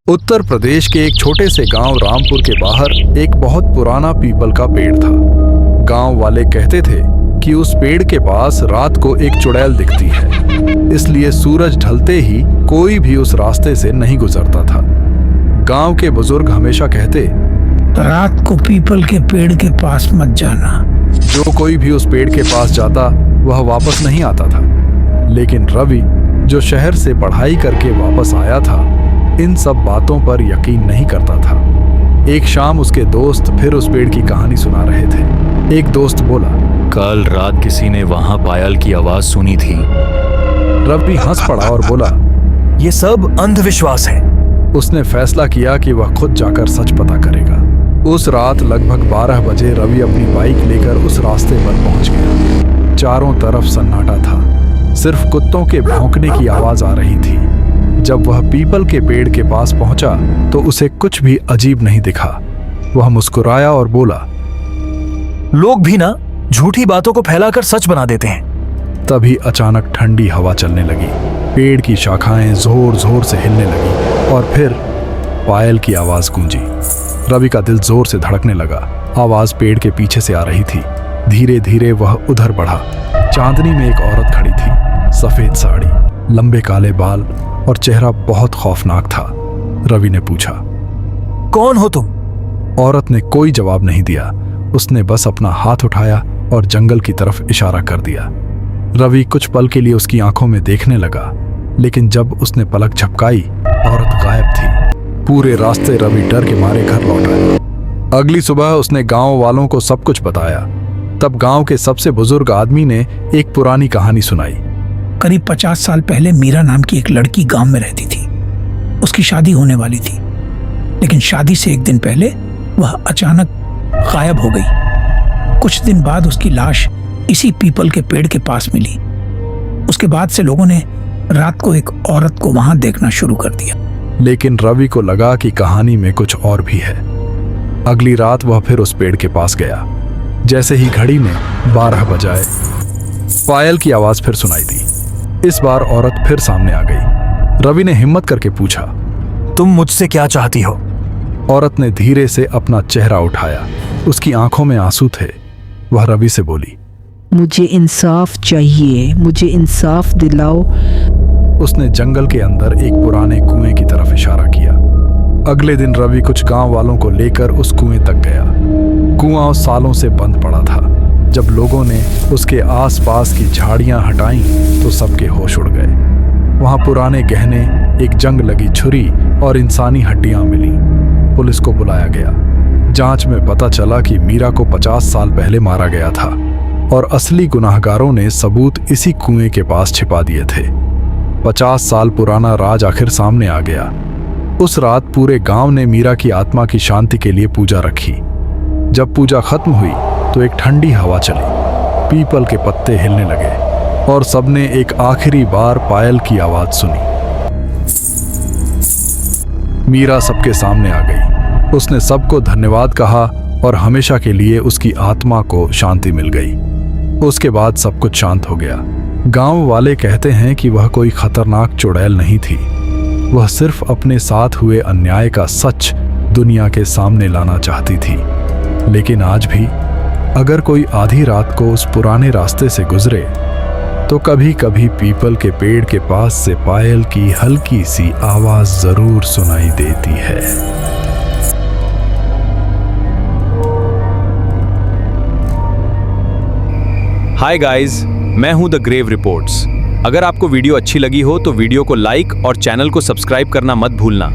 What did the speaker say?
उत्तर प्रदेश के एक छोटे से गांव रामपुर के बाहर एक बहुत पुराना पीपल का पेड़ था। गांव वाले कहते थे कि उस पेड़ के पास रात को एक चुड़ैल दिखती है, इसलिए सूरज ढलते ही कोई भी उस रास्ते से नहीं गुजरता था। गांव के बुजुर्ग हमेशा कहते, रात को पीपल के पेड़ के पास मत जाना। जो कोई भी उस पेड़ के पास जाता वह वापस नहीं आता था। लेकिन रवि, जो शहर से पढ़ाई करके वापस आया था, इन सब बातों पर यकीन नहीं करता था। एक शाम उसके दोस्त फिर उस पेड़ की कहानी सुना रहे थे। एक दोस्त बोला, कल रात किसी ने वहां पायल की आवाज सुनी थी। रवि हंस पड़ा और बोला, ये सब अंधविश्वास है। उसने फैसला किया कि वह खुद जाकर सच पता करेगा। उस रात लगभग 12 बजे रवि अपनी बाइक लेकर उस रास्ते पर पहुंच गया। चारों तरफ सन्नाटा था, सिर्फ कुत्तों के भौंकने की आवाज आ रही थी। जब वह पीपल के पेड़ के पास पहुंचा तो उसे कुछ भी अजीब नहीं दिखा। वह मुस्कुराया और बोला, लोग भी ना झूठी बातों को फैलाकर सच बना देते हैं। तभी अचानक ठंडी हवा चलने लगी, पेड़ की शाखाएं जोर जोर से हिलने लगी और फिर पायल की आवाज गूंजी। रवि का दिल जोर से धड़कने लगा। आवाज पेड़ के पीछे से आ रही थी। धीरे धीरे वह उधर बढ़ा। चांदनी में एक औरत खड़ी थी, सफेद साड़ी, लंबे काले बाल और चेहरा बहुत खौफनाक था। रवि ने पूछा, कौन हो तुम? औरत ने कोई जवाब नहीं दिया। उसने बस अपना हाथ उठाया और जंगल की तरफ इशारा कर दिया। रवि कुछ पल के लिए उसकी आंखों में देखने लगा, लेकिन जब उसने पलक झपकाई, औरत गायब थी। पूरे रास्ते रवि डर के मारे घर लौट आया। अगली सुबह उसने गांव वालों को सब कुछ बताया। तब गांव के सबसे बुजुर्ग आदमी ने एक पुरानी कहानी सुनाई। करीब 50 साल पहले मीरा नाम की एक लड़की गांव में रहती थी। उसकी शादी होने वाली थी, लेकिन शादी से एक दिन पहले वह अचानक गायब हो गई। कुछ दिन बाद उसकी लाश इसी पीपल के पेड़ के पास मिली। उसके बाद से लोगों ने रात को एक औरत को वहां देखना शुरू कर दिया। लेकिन रवि को लगा कि कहानी में कुछ और भी है। अगली रात वह फिर उस पेड़ के पास गया। जैसे ही घड़ी में 12 बजाए, पायल की आवाज फिर सुनाई दी। इस बार औरत फिर सामने आ गई। रवि ने हिम्मत करके पूछा, तुम मुझसे क्या चाहती हो? औरत ने धीरे से अपना चेहरा उठाया। उसकी आंखों में आंसू थे। वह रवि से बोली, मुझे इंसाफ चाहिए, मुझे इंसाफ दिलाओ। उसने जंगल के अंदर एक पुराने कुएं की तरफ इशारा किया। अगले दिन रवि कुछ गांव वालों को लेकर उस कुएं तक गया। कुआं सालों से बंद पड़ा था। जब लोगों ने उसके आसपास की झाड़ियां हटाईं तो सबके होश उड़ गए। वहां पुराने गहने, एक जंग लगी छुरी और इंसानी हड्डियां मिली। पुलिस को बुलाया गया। जांच में पता चला कि मीरा को 50 साल पहले मारा गया था और असली गुनाहगारों ने सबूत इसी कुएं के पास छिपा दिए थे। 50 साल पुराना राज आखिर सामने आ गया। उस रात पूरे गांव ने मीरा की आत्मा की शांति के लिए पूजा रखी। जब पूजा खत्म हुई तो एक ठंडी हवा चली, पीपल के पत्ते हिलने लगे और सबने एक आखिरी बार पायल की आवाज सुनी। मीरा सबके सामने आ गई। उसने सबको धन्यवाद कहा और हमेशा के लिए उसकी आत्मा को शांति मिल गई। उसके बाद सब कुछ शांत हो गया। गांव वाले कहते हैं कि वह कोई खतरनाक चुड़ैल नहीं थी। वह सिर्फ अपने साथ हुए अन्याय का सच दुनिया के सामने लाना चाहती थी। लेकिन आज भी अगर कोई आधी रात को उस पुराने रास्ते से गुजरे तो कभी कभी पीपल के पेड़ के पास से पायल की हल्की सी आवाज जरूर सुनाई देती है। हाय गाइस, मैं हूं द ग्रेव रिपोर्ट्स। अगर आपको वीडियो अच्छी लगी हो तो वीडियो को लाइक और चैनल को सब्सक्राइब करना मत भूलना।